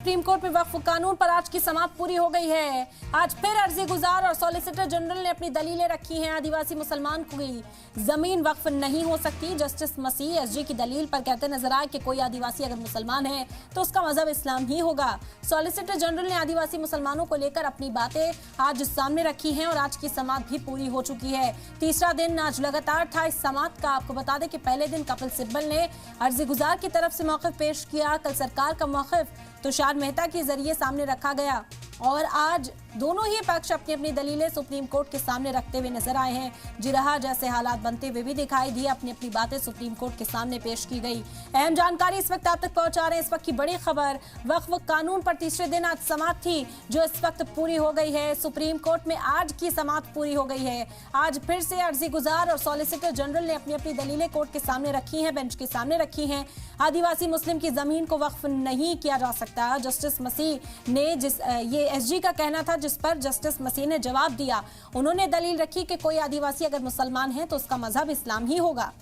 Supreme court में वक्फ कानून पर आज की समाअत पूरी हो गई है। आज फिर अर्जी गुजार और सॉलिसिटर जनरल ने अपनी दलीलें रखी हैं। आदिवासी मुसलमान की जमीन वक्फ नहीं हो सकती। जस्टिस मसीह एसजी की दलील पर कहते नजर आए कि कोई आदिवासी अगर मुसलमान है तो उसका मजहब इस्लाम ही होगा। सॉलिसिटर जनरल ने आदिवासी मुसलमानों को लेकर अपनी बातें आज सामने रखी हैं और आज की समाअत भी पूरी हो चुकी है। तीसरा दिन आज लगातार था इस समाअत का। आपको बता दें कि पहले दिन कपिल सिब्बल ने अर्जी गुजार की तरफ से मौक़िफ़ पेश किया। कल सरकार का मौक़िफ़ तुषार मेहता के जरिए सामने रखा गया और आज दोनों ही पक्ष अपनी अपनी दलीलें सुप्रीम कोर्ट के सामने रखते हुए नजर आए हैं। जिरहा जैसे हालात बनते हुए भी दिखाई दिए। अपनी अपनी बातें सुप्रीम कोर्ट के सामने पेश की गई। अहम जानकारी इस वक्त आप तक पहुंचा रहे हैं। इस वक्त की बड़ी खबर, वक्फ कानून पर तीसरे दिन आज समाअत थी जो इस वक्त पूरी हो गई है। सुप्रीम कोर्ट में आज की समाअत पूरी हो गई है। आज फिर से अर्जी गुजार और सॉलिसिटर जनरल ने अपनी अपनी दलीलें कोर्ट के सामने रखी हैं, बेंच के सामने रखी हैं। आदिवासी मुस्लिम की जमीन को वक्फ नहीं किया जा सकता। जस्टिस मसीह ने ये एसजी का कहना था, जिस पर जस्टिस मसीह ने जवाब दिया। उन्होंने दलील रखी कि कोई आदिवासी अगर मुसलमान है तो उसका मजहब इस्लाम ही होगा।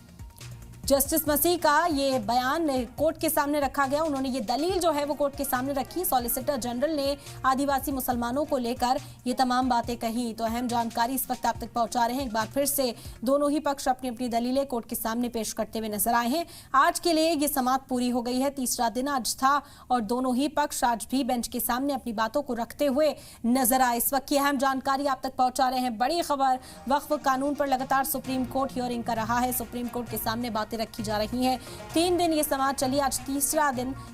जस्टिस मसीह का ये बयान कोर्ट के सामने रखा गया। उन्होंने ये दलील जो है वो कोर्ट के सामने रखी। सॉलिसिटर जनरल ने आदिवासी मुसलमानों को लेकर ये तमाम बातें कही। तो अहम जानकारी इस वक्त आप तक पहुंचा रहे हैं। एक बार फिर से दोनों ही पक्ष अपनी अपनी दलीलें कोर्ट के सामने पेश करते हुए नजर आए हैं। आज के लिए ये समाअत पूरी हो गई है। तीसरा दिन आज था और दोनों ही पक्ष आज भी बेंच के सामने अपनी बातों को रखते हुए नजर आए। इस वक्त की अहम जानकारी आप तक पहुंचा रहे हैं। बड़ी खबर, वक्फ कानून पर लगातार सुप्रीम कोर्ट हियरिंग कर रहा है। सुप्रीम कोर्ट के सामने बातें रखी जा रही हैं। 3 दिन ये समाअत चली। आज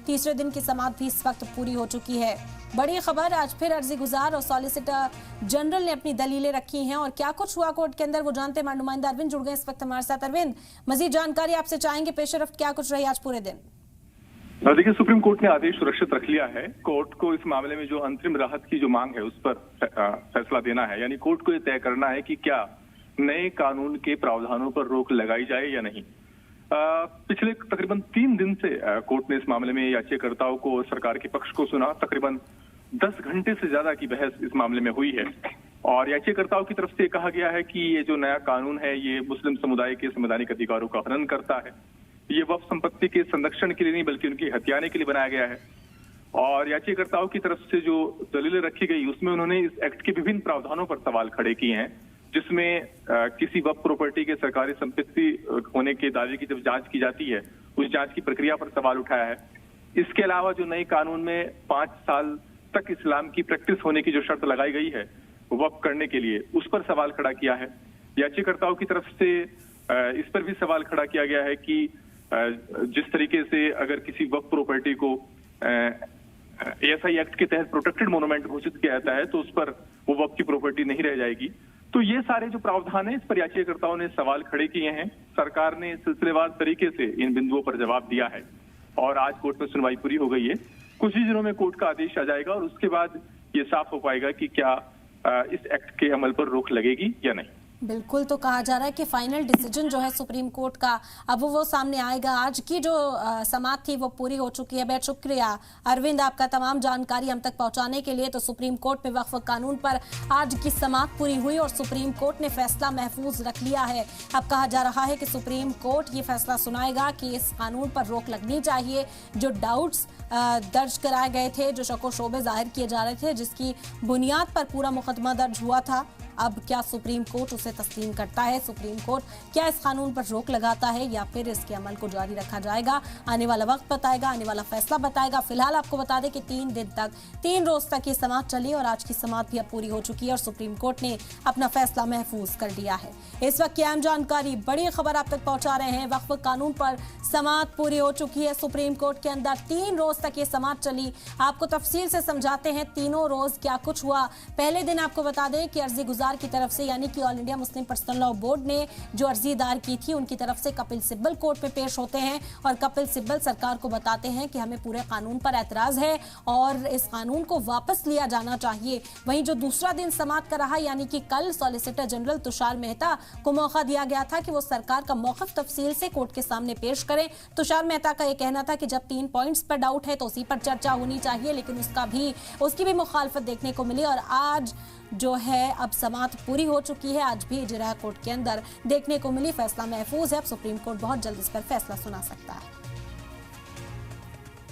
तीसरे दिन की समाअत भी इस वक्त पूरी हो चुकी है। बड़ी खबर, आज फिर अर्जी गुजार और सॉलिसिटर जनरल ने अपनी दलीलें रखी हैं और क्या कुछ हुआ कोर्ट के अंदर वो जानते हैं। नुमाइंदा अरविंद जुड़ गए इस वक्त हमारे साथ। अरविंद, मजीद जानकारी आपसे चाहेंगे। पेशरफ्त क्या कुछ रही आज पूरे दिन? देखिए, सुप्रीम कोर्ट ने आदेश सुरक्षित रख लिया है। कोर्ट को इस मामले में जो अंतरिम राहत की जो मांग है उस पर फैसला देना है। यानी कोर्ट को यह तय करना है कि क्या नए कानून के प्रावधानों पर रोक लगाई जाए या नहीं। पिछले तकरीबन 3 दिन से कोर्ट ने इस मामले में याचिकाकर्ताओं को और सरकार के पक्ष को सुना। तकरीबन 10 घंटे से ज्यादा की बहस इस मामले में हुई है और याचिकाकर्ताओं की तरफ से कहा गया है कि ये जो नया कानून है ये मुस्लिम समुदाय के संवैधानिक अधिकारों का हनन करता है। ये वक्फ संपत्ति के संरक्षण के लिए नहीं बल्कि उनके हथियाने के लिए बनाया गया है। और याचिकाकर्ताओं की तरफ से जो दलीलें रखी गई उसमें उन्होंने इस एक्ट के विभिन्न प्रावधानों पर सवाल खड़े किए हैं, जिसमें किसी वक्फ प्रॉपर्टी के सरकारी संपत्ति होने के दावे की जब जांच की जाती है उस जांच की प्रक्रिया पर सवाल उठाया है। इसके अलावा जो नए कानून में 5 साल तक इस्लाम की प्रैक्टिस होने की जो शर्त लगाई गई है वक्फ करने के लिए, उस पर सवाल खड़ा किया है। याचिकाकर्ताओं की तरफ से इस पर भी सवाल खड़ा किया गया है कि जिस तरीके से अगर किसी वक्फ प्रॉपर्टी को ASI एक्ट के तहत प्रोटेक्टेड मोन्यूमेंट घोषित किया जाता है तो उस पर वो वक्फ की प्रॉपर्टी नहीं रह जाएगी। तो ये सारे जो प्रावधान है इस पर याचिकाकर्ताओं ने सवाल खड़े किए हैं। सरकार ने सिलसिलेवार तरीके से इन बिंदुओं पर जवाब दिया है और आज कोर्ट में सुनवाई पूरी हो गई है। कुछ ही दिनों में कोर्ट का आदेश आ जाएगा और उसके बाद ये साफ हो पाएगा कि क्या इस एक्ट के अमल पर रोक लगेगी या नहीं। बिल्कुल, तो कहा जा रहा है कि फाइनल डिसीजन जो है सुप्रीम कोर्ट का अब वो सामने आएगा। आज की जो समाअत थी वो पूरी हो चुकी है। बेहद शुक्रिया अरविंद आपका तमाम जानकारी हम तक पहुंचाने के लिए। तो सुप्रीम कोर्ट में वक्फ कानून पर आज की समाअत पूरी हुई और सुप्रीम कोर्ट ने फैसला महफूज रख लिया है। अब कहा जा रहा है कि सुप्रीम कोर्ट ये फैसला सुनाएगा कि इस कानून पर रोक लगनी चाहिए। जो डाउट्स दर्ज कराए गए थे, जो शक व शोबे जाहिर किए जा रहे थे, जिसकी बुनियाद पर पूरा मुकदमा दर्ज हुआ था, अब क्या सुप्रीम कोर्ट उसे तस्लीम करता है? सुप्रीम कोर्ट क्या इस कानून पर रोक लगाता है या फिर इसके अमल को जारी रखा जाएगा? आने वाला वक्त बताएगा, आने वाला फैसला बताएगा। फिलहाल आपको बता दें कि 3 रोज तक ये समाअत चली और आज की समाअत भी अब पूरी हो चुकी है और सुप्रीम कोर्ट ने अपना फैसला महफूज कर लिया है। इस वक्त की अहम जानकारी, बड़ी खबर आप तक पहुंचा रहे हैं। वक्फ कानून पर समाअत पूरी हो चुकी है सुप्रीम कोर्ट के अंदर। 3 रोज तक ये समाअत चली। आपको तफसील से समझाते हैं तीनों रोज क्या कुछ हुआ। पहले दिन आपको बता दें कि अर्जी की तरफ से यानी कि all India Muslim personal law board ने जो अर्जी दायर की थी उनकी तरफ से कपिल सिब्बल कोर्ट में पेश होते हैं और कपिल सिब्बल सरकार को बताते हैं कि हमें पूरे कानून पर एतराज है और इस कानून को वापस लिया जाना चाहिए। वहीं जो दूसरा दिन समाअत का रहा यानी कि कल सॉलिसिटर जनरल तुषार मेहता को मौका दिया गया था कि वो सरकार का मौक़िफ़ तफसील से कोर्ट के सामने पेश करें। तुषार मेहता का यह कहना था कि जब 3 पॉइंट्स पर डाउट है तो उसी पर चर्चा होनी चाहिए, लेकिन उसकी भी मुखालफत देखने को मिली और आज जो है अब समाअत पूरी हो चुकी है। आज भी जिरहा कोर्ट के अंदर देखने को मिली। फैसला महफूज है। अब सुप्रीम कोर्ट बहुत जल्द इस पर फैसला सुना सकता है।